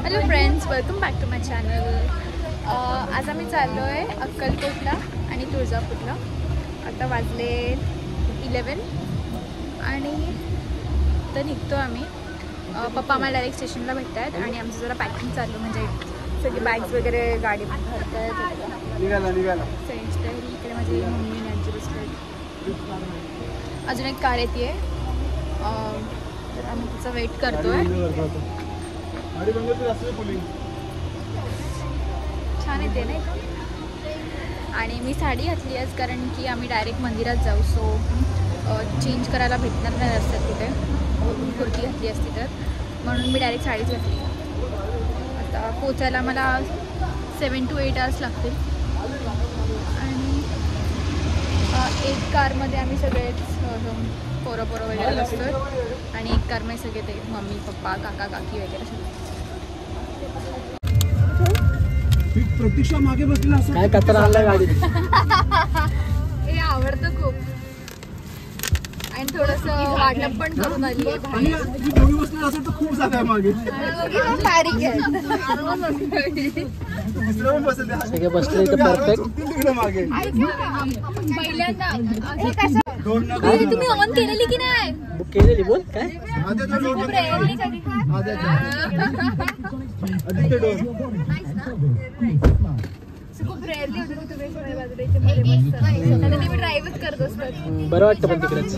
Hello friends, welcome back to my channel. आज आम्ही चाललो आहे अक्कलकोटला आणि तुळजापूरला. आता वाजले 11 आणि तर निघतो आम्ही. पप्पा आम्हाला डायरेक्ट स्टेशनला भेटत आहेत आणि आमचं जरा पॅकिंग चालू, म्हणजे सगळी बॅग्स वगैरे गाडी भरत आहेत. फ्रेंड्स तर इकडे माझी मम्मी यांची बसले. अजून एक कार येते, तर आम्ही तिचा वेट करतोय. छान येते नाही का? आणि मी साडी घातली आहे कारण की आम्ही डायरेक्ट मंदिरात जाऊ, सो चेंज करायला भेटणार नाही रस्त्यात कुठे. कुर्ती घातली असती तर, म्हणून मी डायरेक्ट साडीच घातली. आता पोचायला मला 7 to 8 hours लागतील. आणि एक कारमध्ये आम्ही सगळेच पोरं वगैरे बसतो आणि एक कारमध्ये सगळे ते मम्मी पप्पा काका काकी वगैरे सगळे. प्रतीक्षा मागे बसला असं काय कचरा आणला गाडीत. हे आवडतं खूप आणि थोडंसं वाटप पण करून आली आहे. बसला असेल तर खूप जागा आहे मागे. बारीक आहे. सगळे बसले इथे परफेक्ट. मागे पहिल्यांदा तुम्ही ऑन केलेली की नाही? बुक केलेली बोल काय. खूप रेअरली होते तुम्ही ड्राईव्हच करत असतात. बरं वाटतं पण तिकडेच.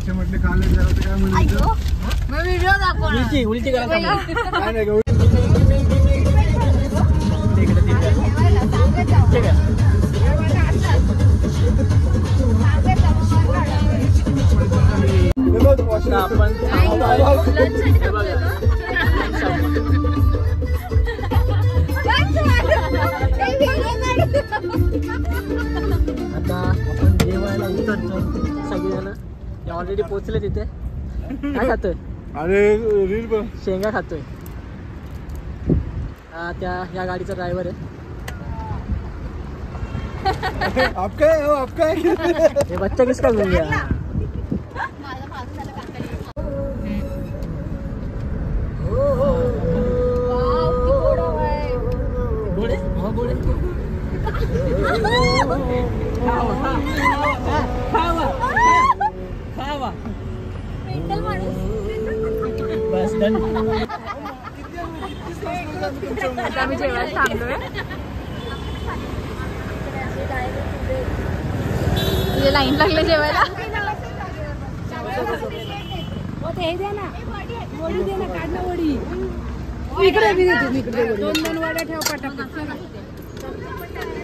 म्हटले काल काय म्हणायचं उलटी करा. आपण जेवायला उतरतो सगळेजण. ऑलरेडी पोचले तिथे. काय खातोय? अरे रील बघ. शेंगा खातोय. त्या या गाडीचा ड्रायव्हर आहे. आपका हे बच्चा किसका घेऊन गया. बस डन. आता आम्ही जेवायला थांबलोय. तुझे लाईन लागले जेवायला. हे द्या ना, वडी दे ना, काढ ना वडी. इकडे बी देते, इकडे 2 वड्या ठेव पटापट.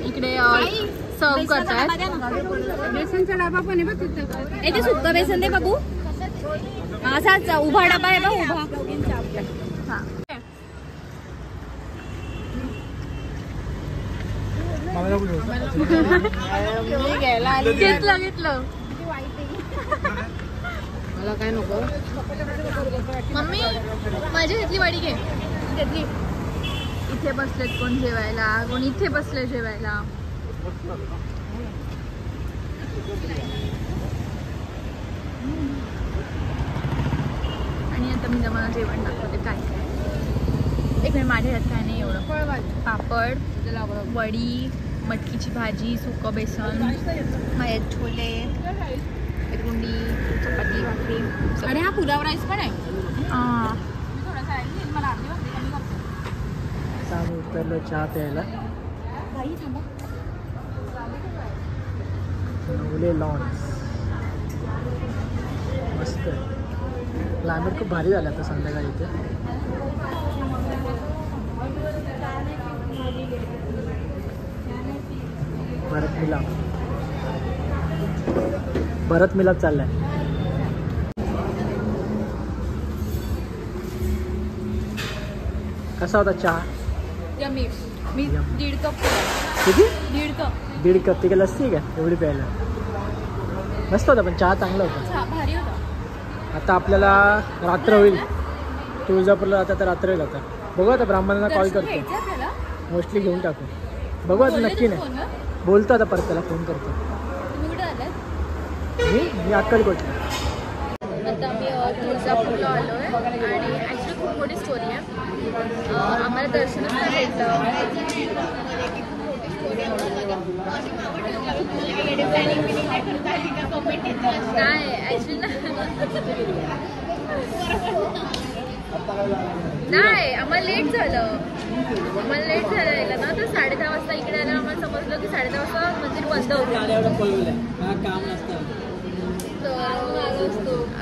इकडे सर्व करतायत. बेसनचा डबा पण आहे बघ तिथं. ते सुक्का बेसन दे बाबू. असाच उभा डबा आहे बघ, उभा. हा घेतलं. मला काय नको. मम्मी माझी घेतली वडी घे. घेतली. इथे बसलेत कोण जेवायला, कोण इथे बसले जेवायला. आणि आता मी तुम्हाला जेवण दाखवते काय काय. एक मिनिट, माझ्या ह्यात काय नाही एवढं. पापड, वडी, मटकीची भाजी, सुकं बेसन, माझ्यात छोले, गुंडी, चपाती, भाकरी. आणि हा पुलाव राईस पण आहे. आम्ही उतरलो चहा प्यायला. नवले लॉन्स मस्त. क्लायमेट खूप भारी झालं आता संध्याकाळी इथे. भरत मिलाप चाललाय. कसा होता चहा? यम्मी. मी 1.5 कप. किती? 1.5 कप. 1.5 कप. ती काय लस्सी का एवढी प्यायला? मस्त होता पण चहा चांगला होता. भारी होता. आता आपल्याला रात्र होईल. तुळजापूरला जाता तर रात्र होईल आता. बघू आता ब्राह्मणांना कॉल करतो. मोस्टली घेऊन टाकू. बघू आता नक्की नाही. बोलतो आता परत त्याला फोन करतो. तुम्ही कुठे आलात? मी अक्कलकोटला. आता आम्ही तुळजापूरला आलो आहे आणि ॲक्च्युली खूप मोठी स्टोरी आहे. आम्हाला दर्शनच नाही भेटलं. नाही ॲक्च्युली नाही आम्हाला लेट झालं यायला ना. तर 10:30 वाजता इकडे आलं. आम्हाला समजलं की 10:30 वाजता मंदिर बंद होतं.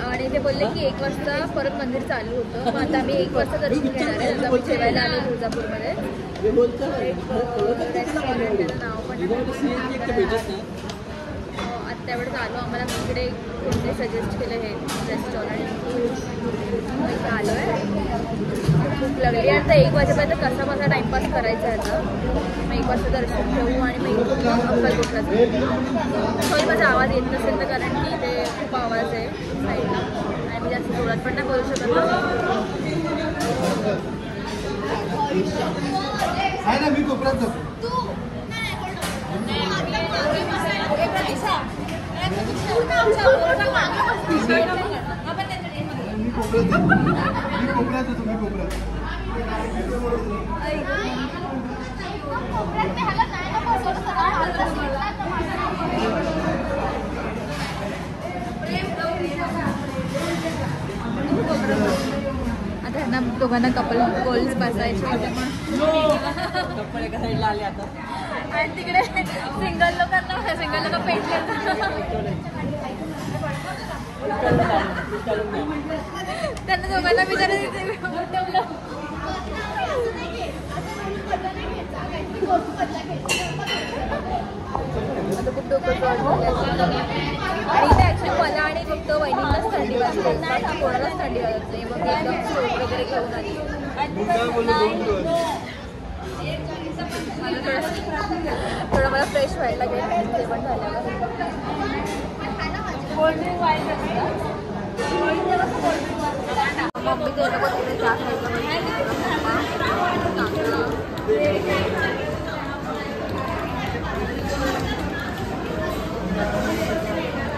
आणि ते बोलले की 1 वाजता परत मंदिर चालू होतं. मग आता आम्ही 1 वाजता दर्शन घेणार आहे. आम्ही जेवायला आलो तुळजापूरमध्ये. नाव पण आत्ता एवढं आलो. आम्हाला इकडे कोणते सजेस्ट केलं हे रेस्टॉरंट. आलो आहे. खूप लागली. आता 1 वाजेपर्यंत कसा टाइमपास करायचा आहे आता. मग 1 वाजता दर्शन घेऊ आणि मग अक्कलकोटला जाऊ. सॉरी माझा आवाज येत नसेल तर कारण की इथे खूप आवाज आहे साईडला आणि मी जास्त जोरात पण नाही बोलू शकत. मी कोपऱ्यात जातो. आता ह्यांना दोघांना कपल गोल्स बसायचे होते पण कपडे एका साईडला आले आता. आणि तिकडे सिंगल लोक पेटले. त्यांना दोघांना बिचारा उठवलं. आता खूप डोकं आणि इथे ॲक्च्युली मला आणि फक्त वहिनीलाच थंडी वाजते. बाकी कोणालाच थंडी वाजत नाही. मग एकदम स्टोव वगैरे घेऊन आली. थोडं मला फ्रेश व्हायला लागेल जेवण झाल्यावर. मम्मी ते लोक तिकडे चहा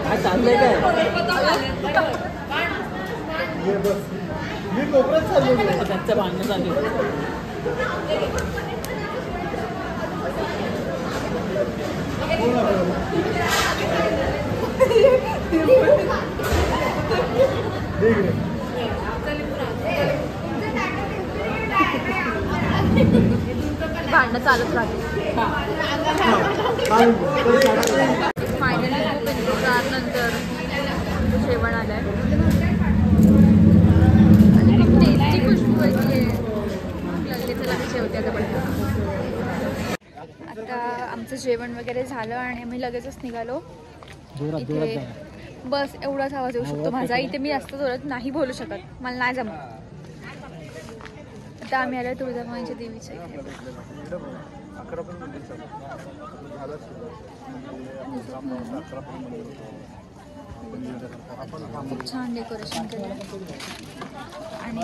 काय चाललंय काय? मी कोपऱ्यात चाललो. त्यांचं भांडण चालू. भांडणं चालूच राहते. फायनली खूप इंतजारानंतर जेवण आलंय आणि खूप टेस्टी खुशबू आहे. लागले तर आम्ही जेवते आता आमचं जेवण वगैरे झालं आणि आम्ही लगेचच निघालो. इथे बस एवढाच आवाज येऊ शकतो माझा. इथे मी जास्त जोरात नाही बोलू शकत. मला नाही जमत. आता आम्ही आलो तुळजाभवानीच्या देवीच्या इथे. खूप छान डेकोरेशन केलं आणि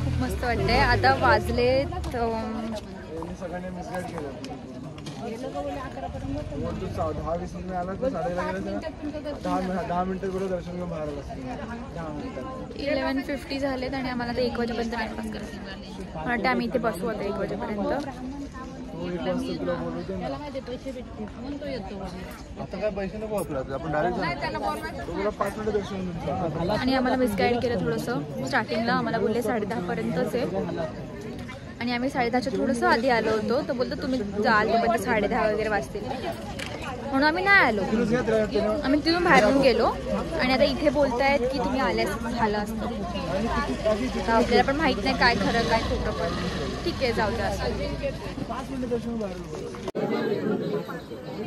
खूप मस्त वाटतंय. आता वाजले 10-20 मिनिट आला तर 10 मिनिटं पुढे दर्शन घेऊन बाहेर आला. 11:50 झालेत आणि आम्हाला ते 1 वाजेपर्यंत टाइमपास करायचं. मला वाटतं आम्ही इथे बसू आता 1 वाजेपर्यंत. आता काय पैसे नको वापरायचे आपण डायरेक्ट 5 मिनिटं दर्शन. आणि आम्हाला मिसगाईड केलं थोडंसं. स्टार्टिंगला आम्हाला बोलले 10:30 पर्यंतच आहे आणि आम्ही 10:30च्या थोडंसं आधी आलो होतो. तर बोलतो तुम्ही जाल तोपर्यंत 10:30 वगैरे वाजतील म्हणून आम्ही नाही आलो. आम्ही तिथून बाहेरून गेलो आणि आता इथे बोलतायत की तुम्ही आल्यास झालं असतं. आपल्याला पण माहित नाही काय खरं काय खोटं. पण ठीक आहे जाऊ द्या. असं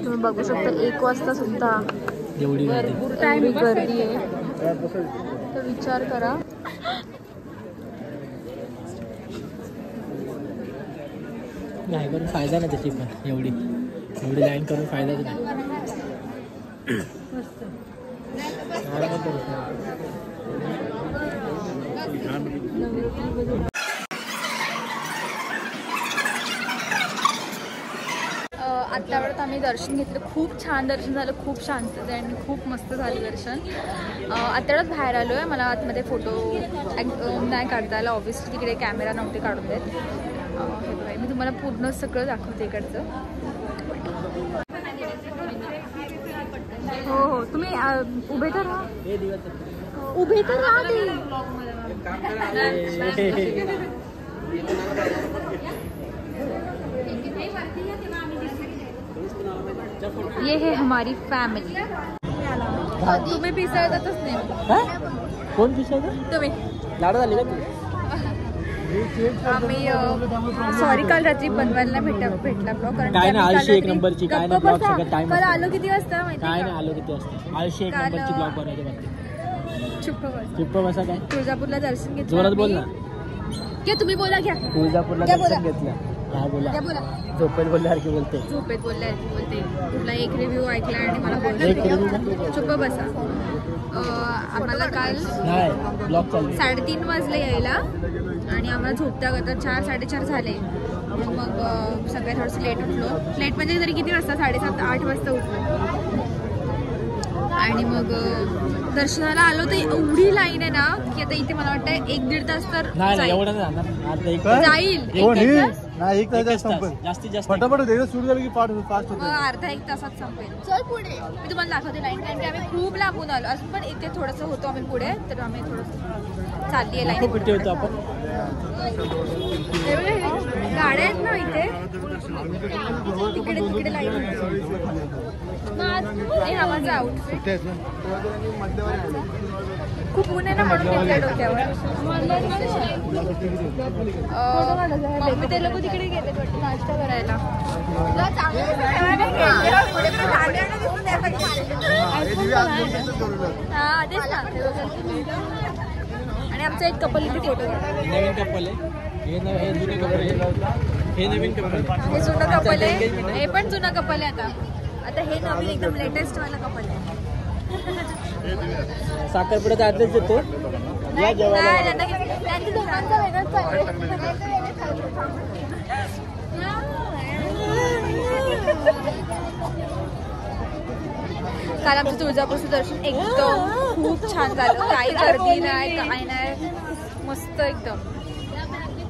तुम्ही बघू शकता 1 वाजता सुद्धा एवढी गर्दी आहे. तर विचार करा. नाही करून फायदा नाही त्याची पण एवढी लाईन करून फायदाच नाही. आत्ता वेळात आम्ही दर्शन घेतलं. खूप छान दर्शन झालं, खूप शांतता आणि खूप मस्त झालं दर्शन. आत्ता वेळात बाहेर आलो आहे. मला आतमध्ये फोटो नाही काढता आला, ऑब्व्हियसली तिकडे कॅमेरा नव्हते काढून देत. हे बघा, मी तुम्हाला पूर्ण सगळं दाखवते इकडचं. हो हो, तुम्ही उभे तर राहा, उभे तर राहा. ये है हमारी फॅमिली. तुम्ही पिसाळतातच नाही. कोण पिसाळतं? तुम्ही लाडू झाली का तू? आम्ही सॉरी काल रात्री बनवायला भेटला ब्लॉग, कारण काय नाही, आळशी एक नंबरची. काय नाही ब्लॉग सगळं टाइम. काल आलो किती वाजता माहिती? काय नाही आलो किती वाजता. आळशी एक नंबरची ब्लॉग बनवायची बाकी. चुप्प बसा. काय तुळजापूरला दर्शन घेतलं. जोरात बोल ना. क्या तुम्ही बोला घ्या. तुळजापूरला दर्शन घेतलं. हा बोला. क्या बोला? झोपेल बोलल्यासारखी बोलते. झोपेत बोलते. तुला एक रिव्ह्यू ऐकला आणि मला बोलतो चुप्प बसा. आम्हाला काल नाही ब्लॉग चालू 3:30 वाजले यायला आणि आम्हाला झोपता करता 4-4:30 झाले. मग सगळे थोडंसं लेट उठलो. लेट म्हणजे तरी किती वाजता? 7:30-8 वाजता उठलो. आणि मग दर्शनाला आलो तर एवढी लाईन आहे ना की आता इथे मला वाटतं 1-1.5 तास तर नाही एवढं नाही जाणार. जाईल. जास्तीत जास्त फटाफट सुरू झालं की फास्ट होतं. अर्धा 1 तासात संपेल. चल पुढे, मी तुम्हाला दाखवते लाईन. कारण की आम्ही खूप लांबून आलो. अजून पण इथे थोडंसं होतो आम्ही पुढे, तर आम्ही थोडंसं चालली आहे लाईन. कुठे होतो आपण? गाड्या आहेत ना इथे, तिकडे लाईन. हा माझा आउटफिट. खूप ऊन आहे ना म्हणून घेतलं डोक्यावर. मम्मी ते लोक तिकडे गेले नाश्ता करायला. हा तेच ना. आणि आमचा एक कपल इथे फोटो काढला. नवीन कपल आहे. हे जुने कपल आहे. हे नवीन कपल आहे. हे जुनं कपल आहे. हे पण जुनं कपल आहे. आता हे नवीन एकदम लेटेस्ट वाला कपल आहे. साखरपुड्याचा ऍड्रेस देतो. या जेवायला. त्यांच्या दोघांचा वेगळाच चालू. काल आमचं तुळजापूरचं दर्शन एकदम खूप छान झालं. काही गर्दी नाही, काय नाही, मस्त एकदम.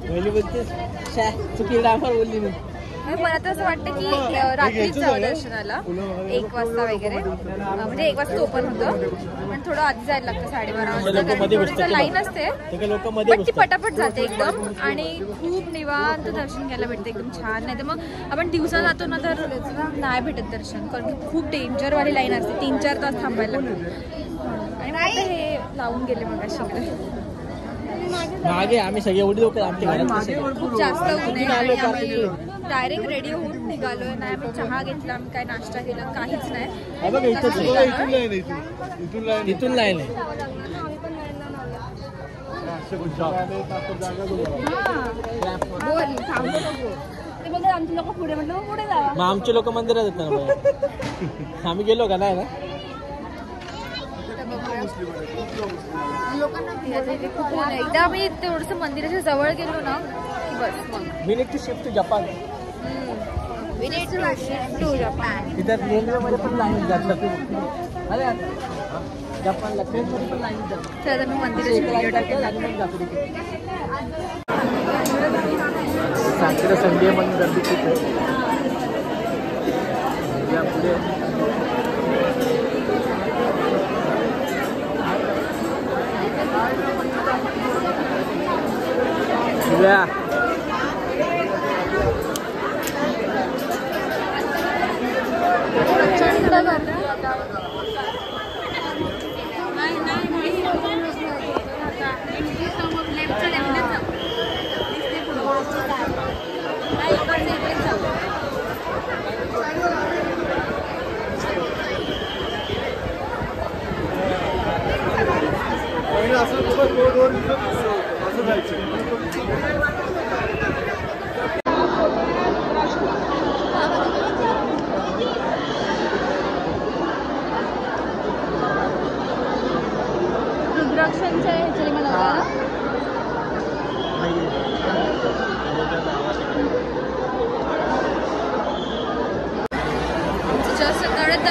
पहिली बोलते चुकीला आम्हाला बोलली नाही. मला तर असं वाटतं की रात्रीच जावं दर्शनाला 1 वाजता वगैरे. म्हणजे 1 वाजता ओपन होतं, पण थोडं आधी जायला लागतं 12:30 वाजता. लाईन असते पण ती पटापट जाते एकदम आणि खूप निवांत दर्शन घ्यायला भेटतं. एकदम छान. नाही तर मग आपण दिवसा जातो ना तर नाही भेटत दर्शन, कारण की खूप डेंजरवाली लाईन असते. 3-4 तास थांबायला लागतं. आणि मग हे लावून गेले मग अशी मागे आम्ही सगळे एवढी लोक आमच्या घरात खूप जास्त ऊन आहे. आम्ही डायरेक्ट रेडी होऊन निघालोय. नाही आम्ही चहा घेतला, आम्ही काय नाश्ता केला, काहीच नाही. इथून लाईन आहे. बोल थांबलो नको. ते बोलतात आमचे लोक पुढे, म्हटलं मग पुढे जावा. मग आमचे लोक मंदिरात येतात ना. आम्ही गेलो का नाही ना. एकदा आम्ही थोडंसं मंदिराच्या जवळ गेलो ना की बस मग we need to shift to Japan. तिथं रेल्वेमध्ये पण लाईन जातात. अरे जपानला ट्रेनमध्ये पण लाईन जातात. तर मी मंदिराची व्हिडिओ टाकेल. साखर संडे म्हणून गर्दी खूप आहे. पुढे Yeah.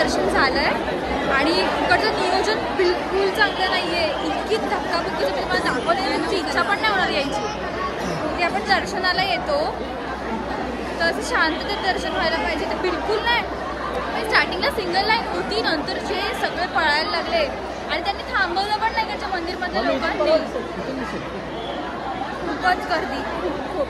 दर्शन झालंय आणि इकडचं नियोजन बिलकुल चांगलं नाहीये. इतकी धक्काबुक्की म्हणजे मला दाखवलं त्यांची इच्छा पण नाही होणार यायची की आपण दर्शनाला येतो तर असं शांततेत दर्शन व्हायला पाहिजे. तर बिलकुल नाही. स्टार्टिंगला सिंगल लाईन होती, नंतर जे सगळे पळायला लागले आणि त्यांनी थांबवलं पण नाही इकडच्या मंदिरमधल्या लोकांनी. खूपच गर्दी खूप.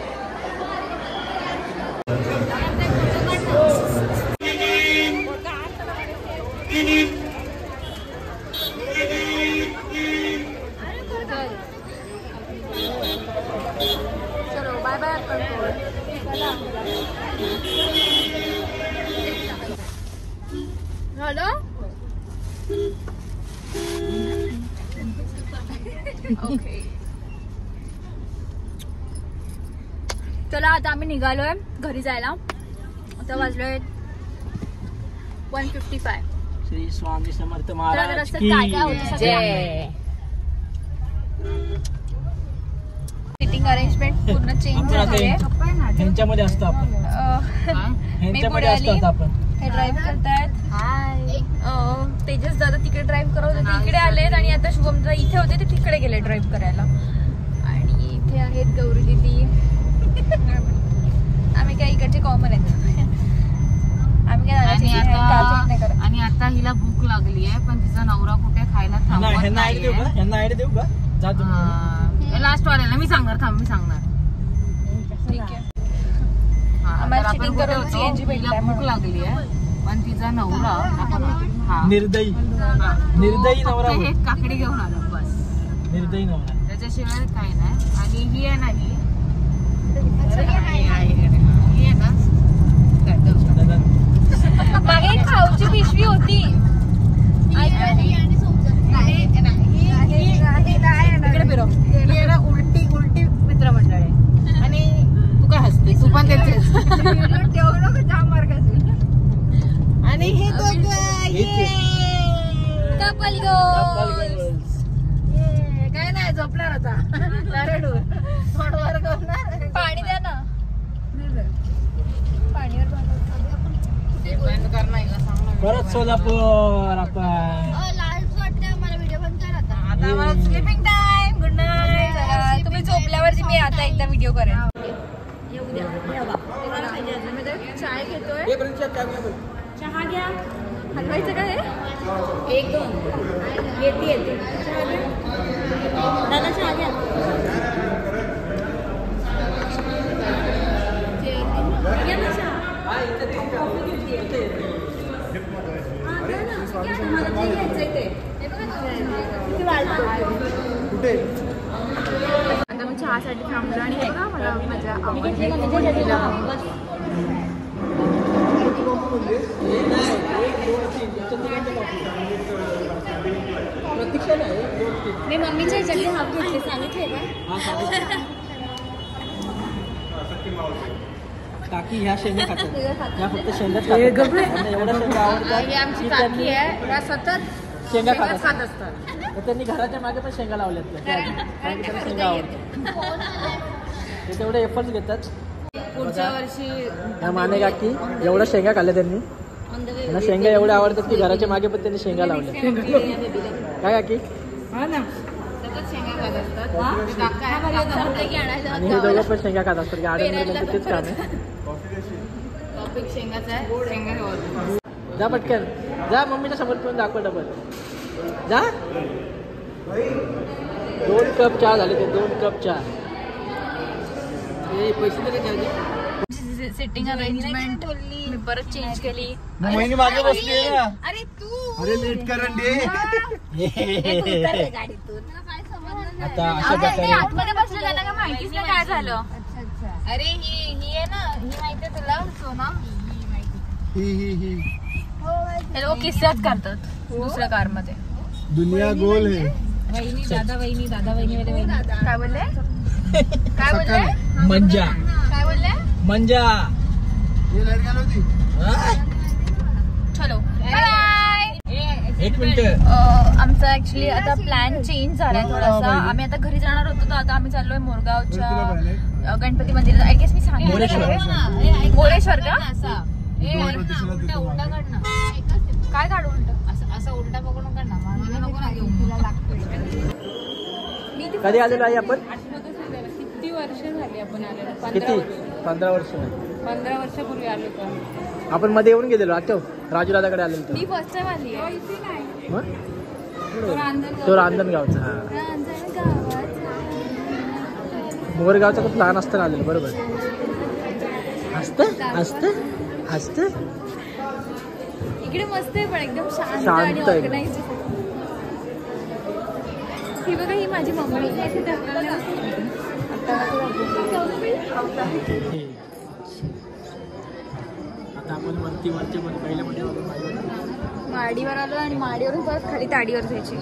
चलो बाय बाय. झालं ओके. चला आता आम्ही निघालोय घरी जायला. आता वाजलोय 1:55. श्री स्वामी समर्थ तर महाराज रस्त्यात की काय काय होतं सगळं. सिटिंग अरेंजमेंट पूर्ण चेंज झाले. ह्यांच्यामध्ये असतो आपण, मी पुढे ह्यांच्यामध्ये आली. असतो आपण. हे ड्राईव्ह करतायत. तेजस दादा तिकडे ड्राईव्ह करत होते, इकडे आलेत आणि आता शुभम दादा इथे होते ते तिकडे गेले ड्राईव्ह करायला. आणि इथे आहेत गौरी दिदी. आम्ही काय इकडचे कॉमन आहेत. आम्ही काय आणि आता हिला भूक लागली आहे पण तिचा नवरा कुठे खायला थांबत ह्यांना आयडी देऊ का? ह्यांना आयडी देऊ का? जा तुम्ही. लास्ट वाल्याला मी सांगणार मी सांगणार. ठीक आहे. आम्हाला cheating करून CNG भेटलाय भूक लागली आहे पण तिचा नवरा निर्दयी नवरा हे काकडी घेऊन आलो बस. निर्दयी नवरा. त्याच्याशिवाय काही नाही. आणि ही आहे नाही ही आहे ना मागे एक खाऊची पिशवी होती. उलटी मित्रमंडळ आहे आणि तू काय हसते तू पण त्याचेच. आणि हे कपल गोल्स. काय नाही झोपणार आता थोडं करणार. पाणी द्या ना. पाणीवर परत सोलापूर आपण. आता मला स्लीपिंग टाइम. Good night. तुम्ही झोपल्यावर मी आता एकदा व्हिडिओ करेन. चाय घेतोय. चहा घ्या. हलवायचं का हे? 1-2 येते दादा चहा घ्या. कुठे आता मी चहासाठी थांबलो आणि बघा मला माझ्या मी मम्मीच्या ह्याच्यातली हाफ घेतली सांगितले का? काकी ह्या शेंगा खातात. ह्या फक्त शेंगाच खातात. एवढ्या शेंगा आवडतात. ही आमची काकी आहे या सतत शेंगा खात खातात. असतात. तर त्यांनी घराच्या मागे पण शेंगा लावल्यात. कारण की त्यांना शेंगा आवडतात. ते तेवढे एफर्ट्स घेतात. पुढच्या वर्षी ह्या माने काकी एवढ्या शेंगा खाल्ल्या त्यांनी. त्यांना शेंगा एवढ्या आवडतात की घराच्या मागे पण त्यांनी शेंगा लावल्या. काय काकी? हा ना सतत शेंगा खात असतात. आणि हे दोघं पण शेंगा खात असतात. गार्डन तेच काम आहे. टॉपिक शेंगाचा आहे. शेंगा खाऊ. जा पटकन जा. मम्मीच्या समोर पण दाखव डबल. जा. 2 कप चहा झाले ते. 2 कप चहा. पैसे तरी घ्या. सिटिंग अरेंजमेंट मी परत चेंज केली. महिने मागे बसली आहे ना. अरे तू अरे लेट करण दे. आता अशा प्रकारे आतमध्ये बसले त्यांना काय माहितीच नाही काय झालं. अरे ही आहे ना ही माहिती आहे तुला सोना. ही हे लोक किस्साच करतात दुसऱ्या कार मध्ये. दुनिया गोल है. वहिनी दादा वहिनी वाले वहिनी. काय बोलले? काय बोलले? मंजा काय बोलले? मंजा. ये लाईट गेली होती. चलो बाय. 1 मिनिट. आमचा ऍक्च्युली आता प्लॅन चेंज झालाय थोडासा. आम्ही आता घरी जाणार होतो तर आता आम्ही चाललोय मोरगावच्या गणपती मंदिरात. आय गेस मी सांगितलं मोरेश्वर. मोरेश्वर का? उलटा काढ ना. काय काढू उलट असं उलटा पकडून काढ ना, मला नको ना घेऊन, तुला लागतोय. कधी आलेलो आहे आपण? किती वर्ष झाली आपण आलेलो? किती? 15 वर्ष. 15 वर्षापूर्वी आलो होतो आपण मध्ये येऊन गेलेलो आठव, राजू दादाकडे आलेलो मी फर्स्ट टाइम आली आहे. तो रांजणगावचा. हा, मोरगावचा खूप लहान असताना आलेलो. बरोबर. हसत इकडे मस्त आहे पण एकदम शांत शांत आणि आहे. ऑर्गनाइज. ही बघा, ही माझी मम्मी. आता आपण वरती पहिल्या माडीवर आलो आणि माडीवरून परत खाली ताडीवर जायची.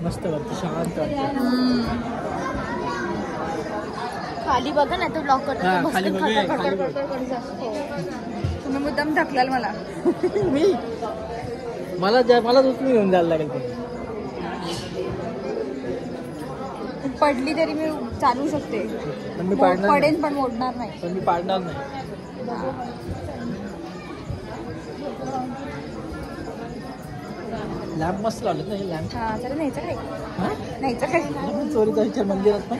मस्त वरती शांत वाटतं. खाली बघा ना, तो लॉक करतो. हा, खाली बघूया, खाली बघ. तुम्ही मुद्दाम ढकलाल मला. मला उचलून घेऊन जायला लागेल. पडली तरी मी चालू शकते. पण मी पाडणार नाही. पडेन पण मोडणार नाही. पण मी पाडणार नाही. लॅम्प मस्त लावलेत ना हे लॅम्प. हा, जरा न्यायचं काय? हा? न्यायचं काय? आपण चोरीचा विचार मंदिरात पण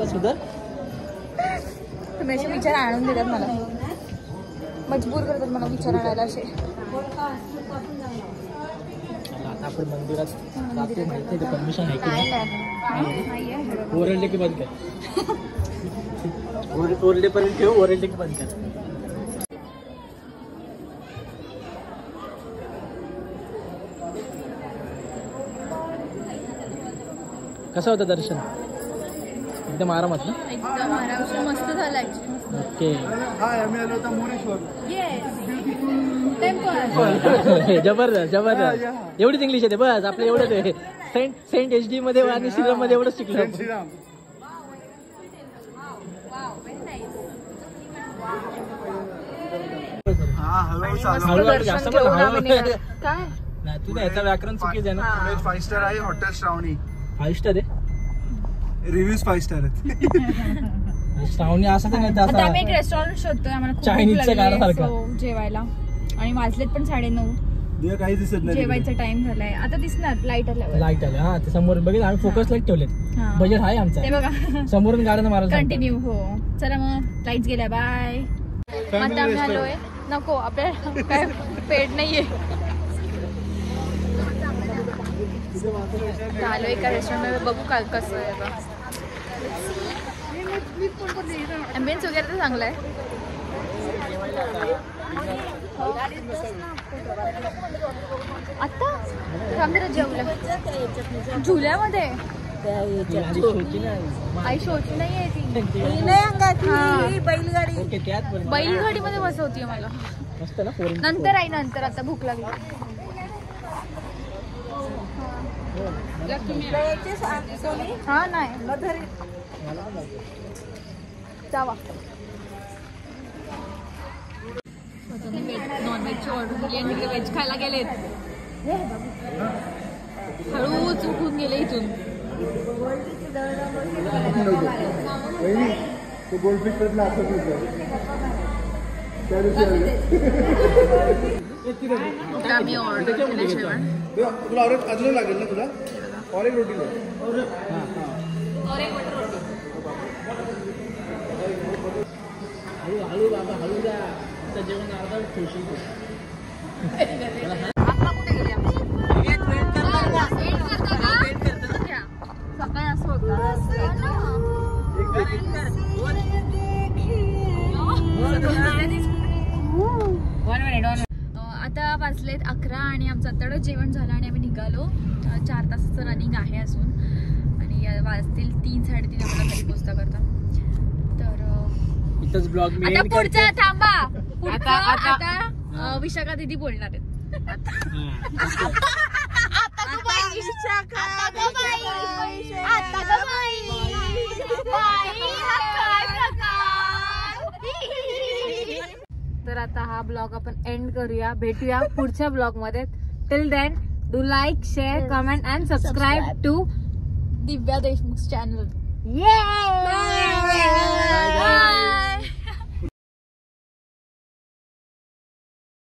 सुधार. तुम्ही असे विचार आणून देतात मला, मजबूर करतात मला विचार आणायला असे. आता आपण मंदिरात जातो. माहिती आहे परमिशन आहे की नाही नाही? आहे. ओरडले की बंद कर. ओरडेपर्यंत ठेव, ओरडले की बंद कर. कसं होतं दर्शन? एकदम आरामात ना? एकदम आरामशीर मस्त झालं ऍक्च्युली. ओके. हाय, आम्ही आलो होतो मोरेश्वर. टेम्पल. जबरदस्त. एवढीच इंग्लिश येते बस. आपलं एवढंच आहे. सेंट HD मध्ये आणि श्रीराम मध्ये एवढंच शिकलो. श्रीराम. हा, हळूहळू जास्त दर्शन घेऊन आम्ही हळू. निघालो. काय? नाही, तू नाही, याचं व्याकरण चुकीचं आहे ना. 5 स्टार आहे हॉटेल श्रावणी. 5 स्टार आहे. रिव्ह्यूज 5 स्टार आहेत. श्रावणी असं नाही तर आता आम्ही एक असं रेस्टॉरंट शोधतोय. आम्हाला खूप चायनीजच्या भूक लागली आहे, गाण्यासारखं. so जेवायला. आणि वाजलेत पण 9:30. दिव्या काहीच दिसत नाही. जेवायचा टाइम झालाय. आता दिसणार लाईट आल्यावर. लाईट आले. हा, ते समोर बघितलं आम्ही फोकस लाईट ठेवलेत. हा. बजेट आहे आमचा. ते बघा, समोरून गाड्यानं मारायला कंटिन्यू. हो, चला मग, लाईट्स गेल्या. बाय. आता आम्ही आलोय. नको, आपल्याला काय पेड नाहीये. आलो एका रेस्टॉरंट मध्ये, बघू काय कसं आहे बा. ॲम्बियन्स वगैरे तर चांगला आहे. आता आमच्या जेवलं झुल्यामध्ये. आई शोची नाही आहे ती. बैलगाडी. बैलगाडीमध्ये बसवतीये मला. मस्त ना फोर. नंतर आई, नंतर. आता भूक लागली. हा, नाही जावा. नॉनव्हेजची ऑर्डर दिली आणि तिकडे व्हेज खायला गेलेत. हळूच उठून गेले इथून. गोल्डफिश कडला असं आम्ही ऑर्डर केलं जेवण. तुला ऑरेंज अजून लागेल ना तुला? ऑरेंज रोटी दे. हळू बाबा, हळू जा. आता जेवण अर्धा ठेवशील तू. सकाळी असं होतं. आता वाजलेत 11 आणि आमचं आत्ताच जेवण झालं आणि आम्ही निघालो. 4 तासाचं रनिंग आहे अजून आणि वाजतील 3-3:30 आम्हाला घरी पोहोचता करता. तर इथंच ब्लॉग मी आता पुढचा थांबा. आता विशाखा दीदी बोलणार आहेत. तर तर आता हा ब्लॉग आपण एंड करूया. भेटूया पुढच्या ब्लॉग मध्ये. Till then do like, share, comment and subscribe to Divya Deshmukh channel. Yeah!